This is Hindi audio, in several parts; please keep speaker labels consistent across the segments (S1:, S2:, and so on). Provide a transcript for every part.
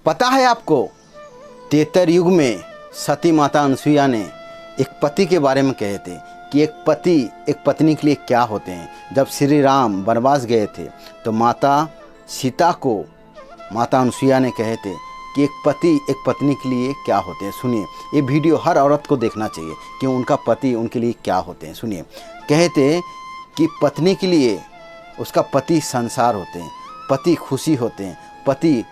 S1: पता है आपको, त्रेता युग में सती माता अनसुईया ने एक पति के बारे में कहे थे कि एक पति एक पत्नी के लिए क्या होते हैं। जब श्री राम वनवास गए थे तो माता सीता को माता अनसुईया ने कहे थे कि एक पति एक पत्नी के लिए क्या होते हैं। सुनिए, ये वीडियो हर औरत को देखना चाहिए कि उनका पति उनके लिए क्या होते हैं। सुनिए, कहते कि पत्नी के लिए उसका पति संसार होते हैं, पति खुशी होते हैं, पति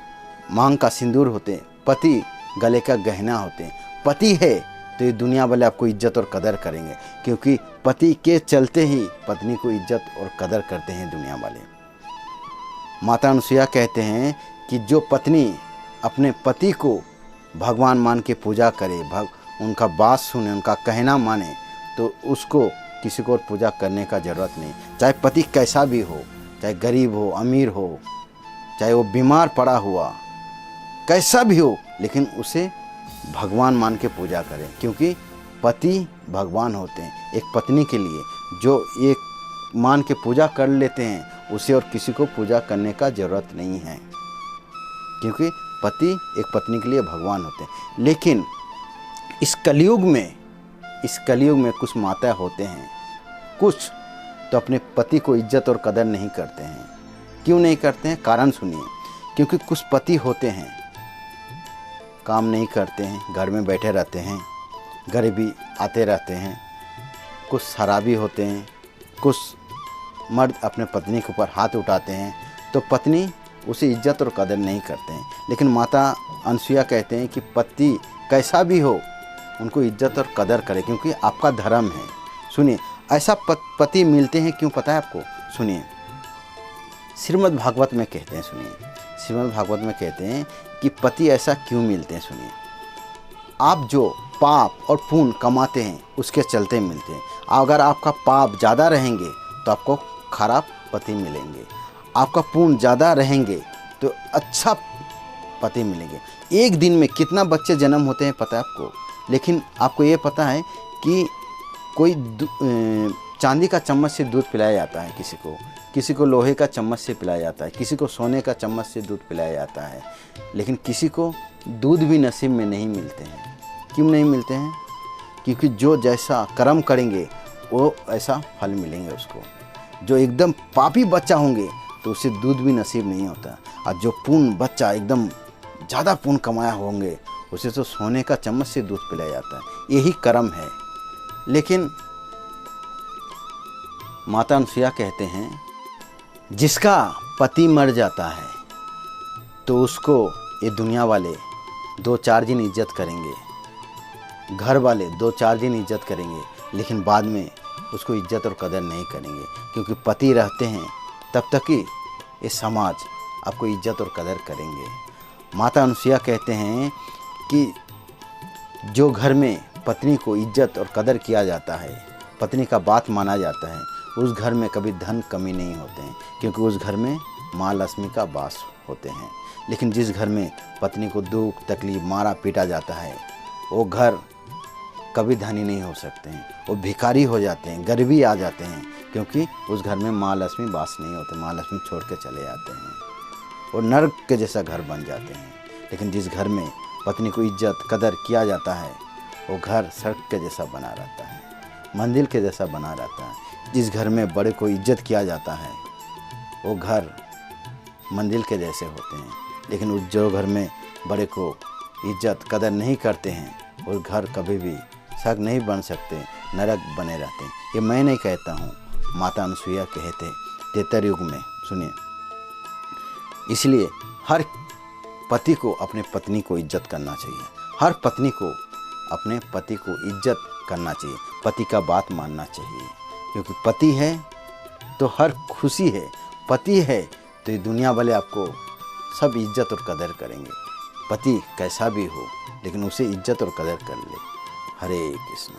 S1: मांग का सिंदूर होते हैं, पति गले का गहना होते हैं। पति है तो ये दुनिया वाले आपको इज्जत और कदर करेंगे, क्योंकि पति के चलते ही पत्नी को इज्जत और कदर करते हैं दुनिया वाले। माता अनसुईया कहते हैं कि जो पत्नी अपने पति को भगवान मान के पूजा करे, उनका बात सुने, उनका कहना माने, तो उसको किसी को और पूजा करने का ज़रूरत नहीं। चाहे पति कैसा भी हो, चाहे गरीब हो, अमीर हो, चाहे वो बीमार पड़ा हुआ कैसा भी हो, लेकिन उसे भगवान मान के पूजा करें, क्योंकि पति भगवान होते हैं। एक पत्नी के लिए जो एक मान के पूजा कर लेते हैं, उसे और किसी को पूजा करने का ज़रूरत नहीं है, क्योंकि पति एक पत्नी के लिए भगवान होते हैं। लेकिन इस कलयुग में कुछ माता होते हैं, कुछ तो अपने पति को इज्जत और कदर नहीं करते हैं। क्यों नहीं करते हैं? कारण सुनिए। क्योंकि कुछ पति होते हैं काम नहीं करते हैं, घर में बैठे रहते हैं, गरीबी आते रहते हैं। कुछ शराबी होते हैं, कुछ मर्द अपने पत्नी के ऊपर हाथ उठाते हैं, तो पत्नी उसे इज्जत और कदर नहीं करते हैं। लेकिन माता अनसुईया कहते हैं कि पति कैसा भी हो, उनको इज्जत और कदर करें, क्योंकि आपका धर्म है। सुनिए, ऐसा पति मिलते हैं क्यों पता है आपको? सुनिए, श्रीमद् भागवत में कहते हैं, सुनिए, श्रीमद् भागवत में कहते हैं कि पति ऐसा क्यों मिलते हैं। सुनिए, आप जो पाप और पुण्य कमाते हैं उसके चलते मिलते हैं। अगर आपका पाप ज़्यादा रहेंगे तो आपको खराब पति मिलेंगे, आपका पुण्य ज़्यादा रहेंगे तो अच्छा पति मिलेंगे। एक दिन में कितना बच्चे जन्म होते हैं पता है आपको? लेकिन आपको ये पता है कि कोई चांदी का चम्मच से दूध पिलाया जाता है किसी को लोहे का चम्मच से पिलाया जाता है, किसी को सोने का चम्मच से दूध पिलाया जाता है, लेकिन किसी को दूध भी नसीब में नहीं मिलते हैं। क्यों नहीं मिलते हैं? क्योंकि जो जैसा कर्म करेंगे वो ऐसा फल मिलेंगे उसको। जो एकदम पापी बच्चा होंगे तो उसे दूध भी नसीब नहीं होता, और जो पुण्य बच्चा एकदम ज़्यादा पुण्य कमाया होंगे उसे तो सोने का चम्मच से दूध पिलाया जाता है। यही कर्म है। लेकिन माता अनसुईया कहते हैं जिसका पति मर जाता है तो उसको ये दुनिया वाले 2-4 दिन इज्जत करेंगे, घर वाले 2-4 दिन इज्जत करेंगे, लेकिन बाद में उसको इज्जत और कदर नहीं करेंगे, क्योंकि पति रहते हैं तब तक ही ये समाज आपको इज्जत और कदर करेंगे। माता अनसुईया कहते हैं कि जो घर में पत्नी को इज्जत और कदर किया जाता है, पत्नी का बात माना जाता है, उस घर में कभी धन कमी नहीं होते हैं, क्योंकि उस घर में माँ लक्ष्मी का वास होते हैं। लेकिन जिस घर में पत्नी को दुख तकलीफ मारा पीटा जाता है, वो घर कभी धनी नहीं हो सकते हैं, वो भिखारी हो जाते हैं, गरीबी आ जाते हैं, क्योंकि उस घर में माँ लक्ष्मी वास नहीं होते, माँ लक्ष्मी छोड़ के चले जाते हैं, वो नर्क के जैसा घर बन जाते हैं। लेकिन जिस घर में पत्नी को इज्जत कदर किया जाता है, वो घर स्वर्ग के जैसा बना रहता है, मंदिर के जैसा बना रहता है। जिस घर में बड़े को इज्जत किया जाता है वो घर मंदिर के जैसे होते हैं। लेकिन उस जो घर में बड़े को इज्जत कदर नहीं करते हैं, वो घर कभी भी स्वर्ग नहीं बन सकते, नरक बने रहते हैं। ये मैं नहीं कहता हूँ, माता अनसुईया कहते त्रेता युग में। सुनिए, इसलिए हर पति को अपने पत्नी को इज्जत करना चाहिए, हर पत्नी को अपने पति को इज्जत करना चाहिए, पति का बात मानना चाहिए, क्योंकि पति है तो हर खुशी है, पति है तो ये दुनिया वाले आपको सब इज्जत और कदर करेंगे। पति कैसा भी हो, लेकिन उसे इज्जत और कदर कर ले। हरे कृष्ण।